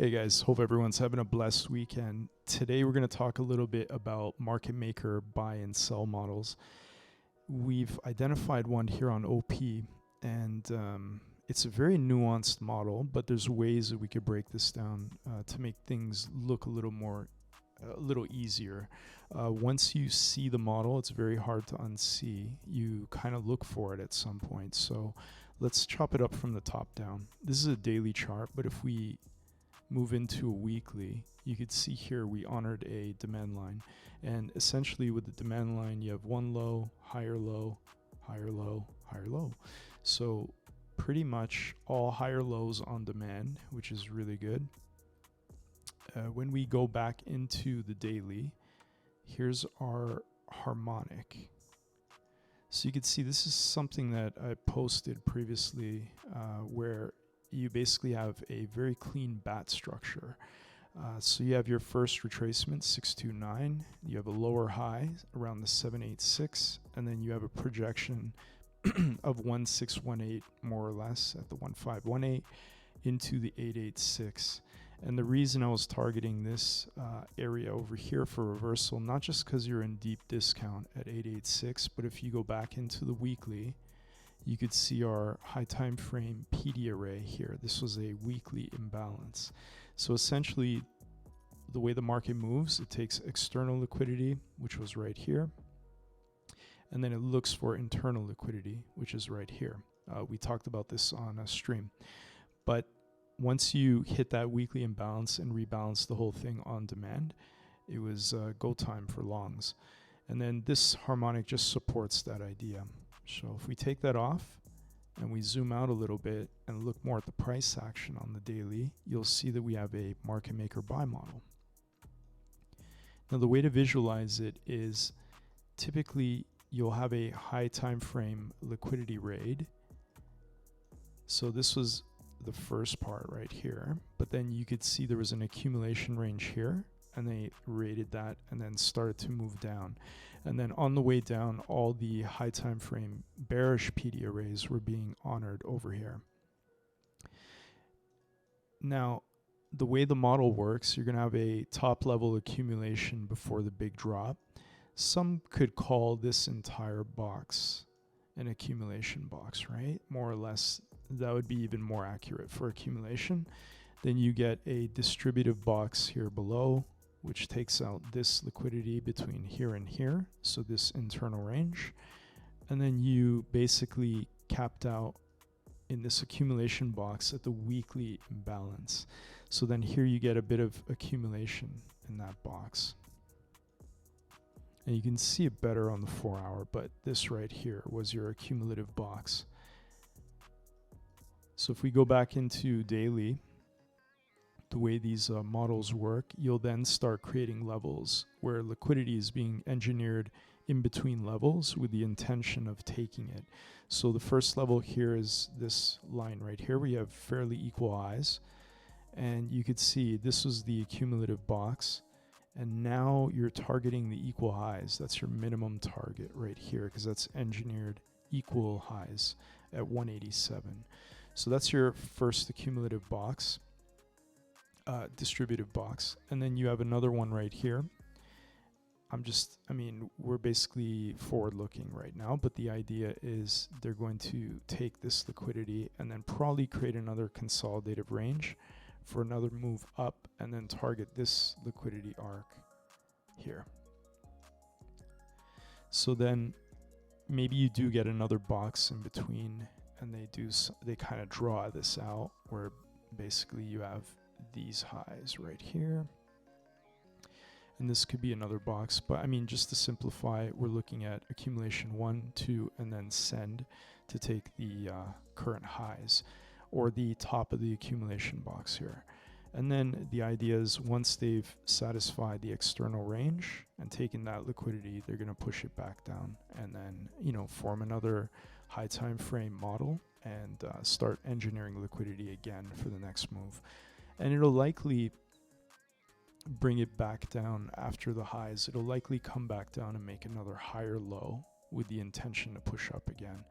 Hey guys, hope everyone's having a blessed weekend. Today we're going to talk a little bit about market maker buy and sell models. We've identified one here on OP, and it's a very nuanced model, but there's ways that we could break this down to make things look a little easier. Once you see the model, it's very hard to unsee. You kind of look for it at some point. So let's chop it up from the top down. This is a daily chart, but if we move into a weekly, you could see here we honored a demand line. And essentially with the demand line, you have one low, higher low, higher low, higher low. So pretty much all higher lows on demand, which is really good. When we go back into the daily, here's our harmonic. So you can see this is something that I posted previously where you basically have a very clean bat structure. So you have your first retracement, 629. You have a lower high around the 786, and then you have a projection of 1618 more or less at the 1518 into the 886. And the reason I was targeting this area over here for reversal, not just because you're in deep discount at 886, but if you go back into the weekly, you could see our high time frame PD array here. This was a weekly imbalance. So essentially, the way the market moves, it takes external liquidity, which was right here, and then it looks for internal liquidity, which is right here. We talked about this on a stream. But once you hit that weekly imbalance and rebalance the whole thing on demand, it was go time for longs. And then this harmonic just supports that idea. So if we take that off and we zoom out a little bit and look more at the price action on the daily, you'll see that we have a market maker buy model. Now the way to visualize it is typically you'll have a high time frame liquidity raid. So this was the first part right here, but then you could see there was an accumulation range here, and they rated that and then started to move down. And then on the way down, all the high time frame bearish PD arrays were being honored over here. Now, the way the model works, you're going to have a top level accumulation before the big drop. Some could call this entire box an accumulation box, right? More or less, that would be even more accurate for accumulation. Then you get a distributive box here below, which takes out this liquidity between here and here, so this internal range. And then you basically capped out in this accumulation box at the weekly imbalance. So then here you get a bit of accumulation in that box. And you can see it better on the 4-hour, but this right here was your accumulative box. So if we go back into daily, the way these models work, you'll then start creating levels where liquidity is being engineered in between levels with the intention of taking it. So the first level here is this line right here. We have fairly equal highs, and you could see this was the accumulative box, and now you're targeting the equal highs. That's your minimum target right here, because that's engineered equal highs at 187. So that's your first accumulative box. Distributive box, and then you have another one right here. We're basically forward looking right now, but the idea is they're going to take this liquidity and then probably create another consolidative range for another move up and then target this liquidity arc here. So then maybe you do get another box in between, and they kind of draw this out where basically you have these highs right here, and this could be another box, but just to simplify, we're looking at accumulation 1, 2, and then send to take the current highs or the top of the accumulation box here. And then the idea is once they've satisfied the external range and taken that liquidity, they're going to push it back down and then form another high time frame model and start engineering liquidity again for the next move. And it'll likely bring it back down after the highs. It'll likely come back down and make another higher low with the intention to push up again.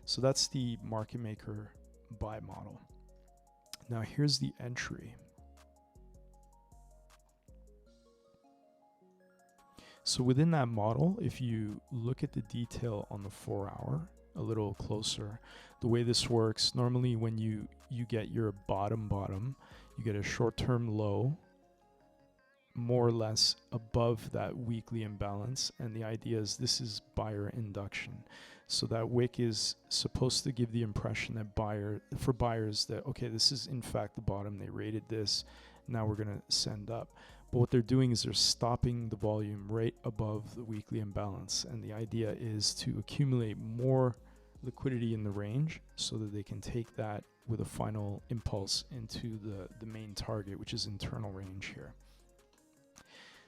So that's the market maker buy model. Now here's the entry. So within that model, if you look at the detail on the 4-hour a little closer, the way this works, normally when you get your bottom, you get a short-term low, more or less above that weekly imbalance, and the idea is this is buyer induction. So that wick is supposed to give the impression that buyers that, okay, this is in fact the bottom, they rated this, now we're going to send up. But what they're doing is they're stopping the volume right above the weekly imbalance, and the idea is to accumulate more liquidity in the range so that they can take that with a final impulse into the main target, which is internal range here.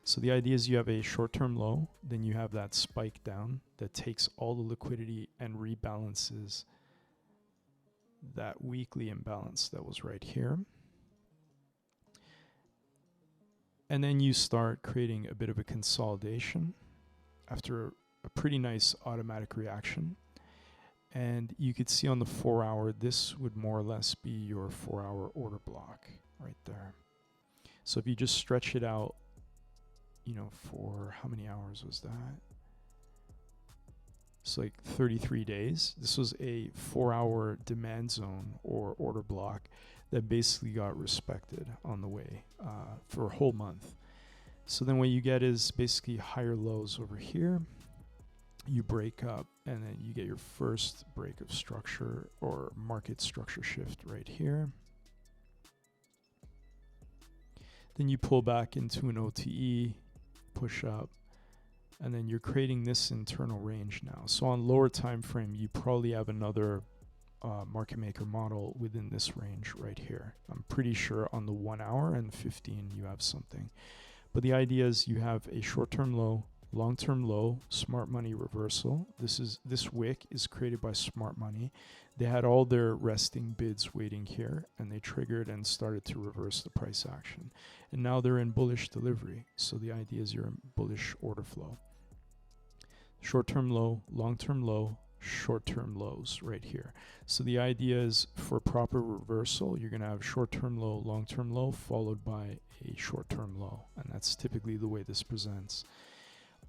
So the idea is you have a short-term low, then you have that spike down that takes all the liquidity and rebalances that weekly imbalance that was right here. And then you start creating a bit of a consolidation after a pretty nice automatic reaction. And you could see on the 4-hour, this would more or less be your 4-hour order block right there. So if you just stretch it out, you know, for how many hours was that? It's like 33 days. This was a 4-hour demand zone or order block that basically got respected on the way for a whole month. So then what you get is basically higher lows over here. You break up, and then you get your first break of structure or market structure shift right here. Then you pull back into an OTE, push up, and then you're creating this internal range now. So on lower time frame, you probably have another market maker model within this range right here. I'm pretty sure on the 1 hour and 15 you have something. But the idea is you have a short-term low, long-term low, smart money reversal. This wick is created by smart money. They had all their resting bids waiting here, and they triggered and started to reverse the price action. And now they're in bullish delivery. So the idea is you're in bullish order flow. Short-term low, long-term low, short-term lows right here. So the idea is for proper reversal, you're going to have short-term low, long-term low, followed by a short-term low. And that's typically the way this presents.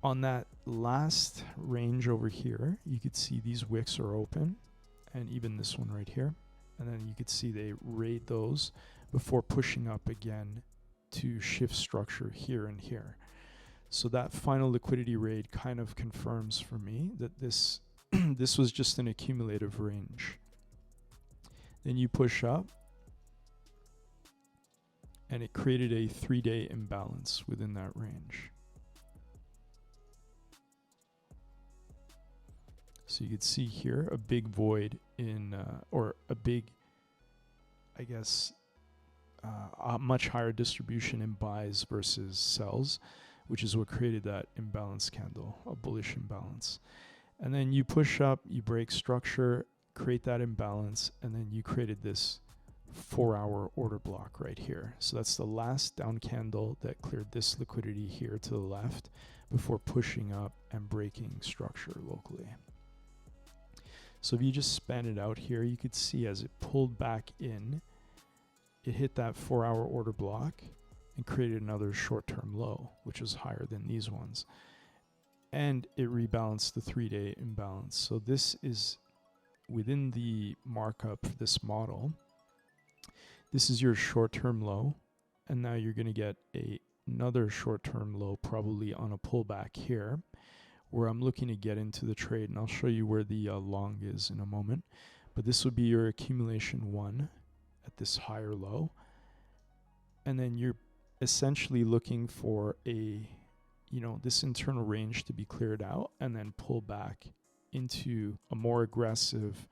On that last range over here, you could see these wicks are open, and even this one right here. And then you could see they raid those before pushing up again to shift structure here and here. So that final liquidity raid kind of confirms for me that this this was just an accumulative range. Then you push up, and it created a 3-day imbalance within that range. So you could see here a big void in, or a big, I guess, a much higher distribution in buys versus sells, which is what created that imbalance candle, a bullish imbalance. And then you push up, you break structure, create that imbalance, and then you created this 4-hour order block right here. So that's the last down candle that cleared this liquidity here to the left before pushing up and breaking structure locally. So if you just span it out here, you could see as it pulled back in, it hit that 4-hour order block and created another short-term low, which was higher than these ones. And it rebalanced the 3-day imbalance. So this is within the markup for this model. This is your short-term low, and now you're going to get another short-term low probably on a pullback here, where I'm looking to get into the trade, and I'll show you where the long is in a moment. But this would be your accumulation 1 at this higher low, and then you're essentially looking for this internal range to be cleared out and then pull back into a more aggressive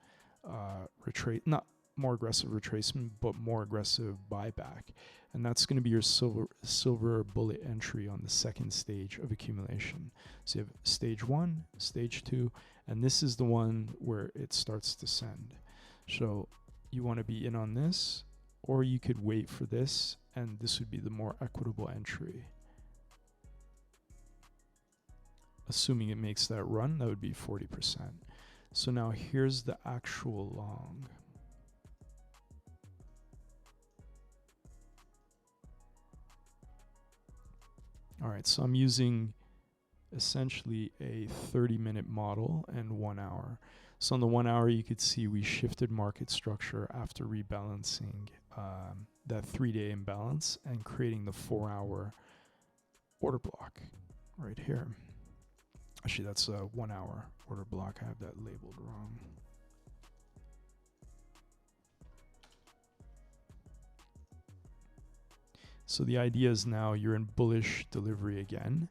not more aggressive retracement, but more aggressive buyback. And that's going to be your silver bullet entry on the second stage of accumulation. So you have stage 1, stage 2, and this is the one where it starts to send. So you want to be in on this, or you could wait for this, and this would be the more equitable entry. Assuming it makes that run, that would be 40%. So now here's the actual long. All right, so I'm using essentially a 30-minute model and 1 hour. So on the 1 hour, you could see we shifted market structure after rebalancing that 3-day imbalance and creating the 4-hour order block right here. Actually, that's a 1 hour order block. I have that labeled wrong. So the idea is now you're in bullish delivery again,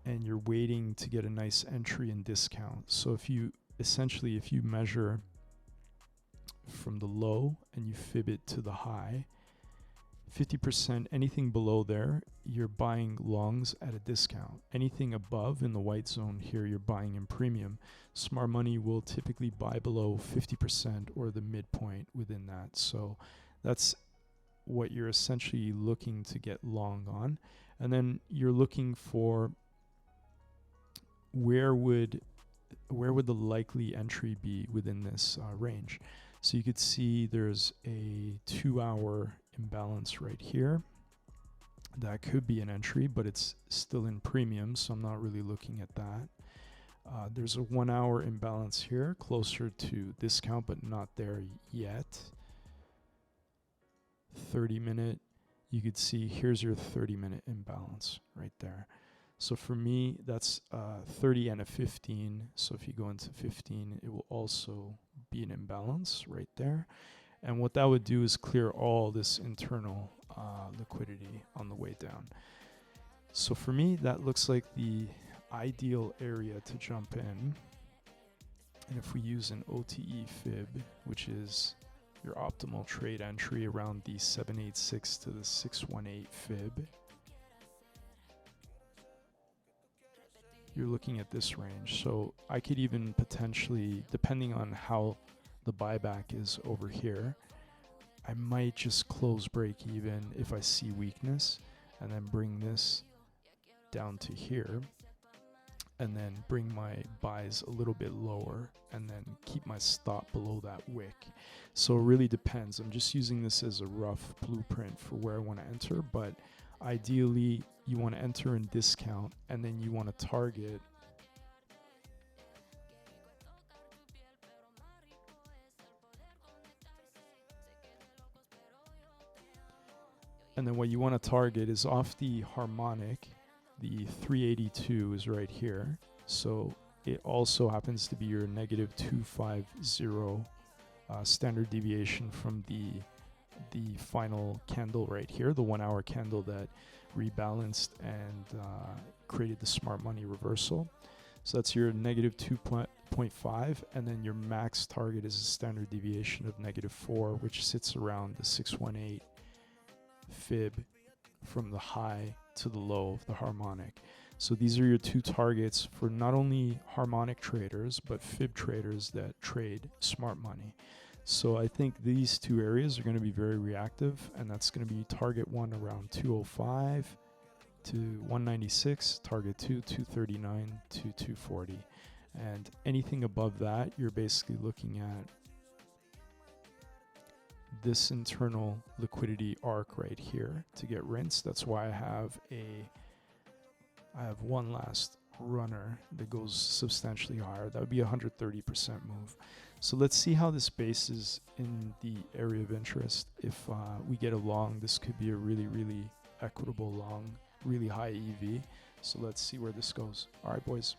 and you're waiting to get a nice entry and discount. So if you measure from the low and you fib it to the high, 50%, anything below there, you're buying longs at a discount. Anything above in the white zone here, you're buying in premium. Smart money will typically buy below 50% or the midpoint within that. So that's what you're essentially looking to get long on. And then you're looking for where would the likely entry be within this range. So you could see there's a 2-hour imbalance right here. That could be an entry, but it's still in premium, so I'm not really looking at that. There's a 1-hour imbalance here, closer to discount, but not there yet. 30-minute, you could see here's your 30-minute imbalance right there. So for me, that's 30 and a 15. So if you go into 15, it will also be an imbalance right there. And what that would do is clear all this internal liquidity on the way down. So for me, that looks like the ideal area to jump in. And if we use an OTE fib, which is your optimal trade entry around the 786 to the 618 fib, you're looking at this range. So I could even potentially, depending on how the buyback is over here, I might just close break even if I see weakness, and then bring this down to here, and then bring my buys a little bit lower, and then keep my stop below that wick. So it really depends. I'm just using this as a rough blueprint for where I want to enter, but ideally you want to enter in discount, and then you want to target what you want to target is off the harmonic. The 382 is right here, so it also happens to be your negative 250 standard deviation from the final candle right here, the 1 hour candle that rebalanced and created the smart money reversal. So that's your negative 2.5, and then your max target is a standard deviation of negative 4, which sits around the 618 fib from the high to the low of the harmonic. So these are your two targets for not only harmonic traders, but fib traders that trade smart money. So I think these two areas are going to be very reactive, and that's going to be target 1 around 205 to 196, target 2, 239 to 240. And anything above that, you're basically looking at this internal liquidity arc right here to get rinsed. That's why I have one last runner that goes substantially higher. That would be 130% move. So let's see how this bases in the area of interest. If we get a long, this could be a really, really equitable long, really high EV. So let's see where this goes. All right, boys.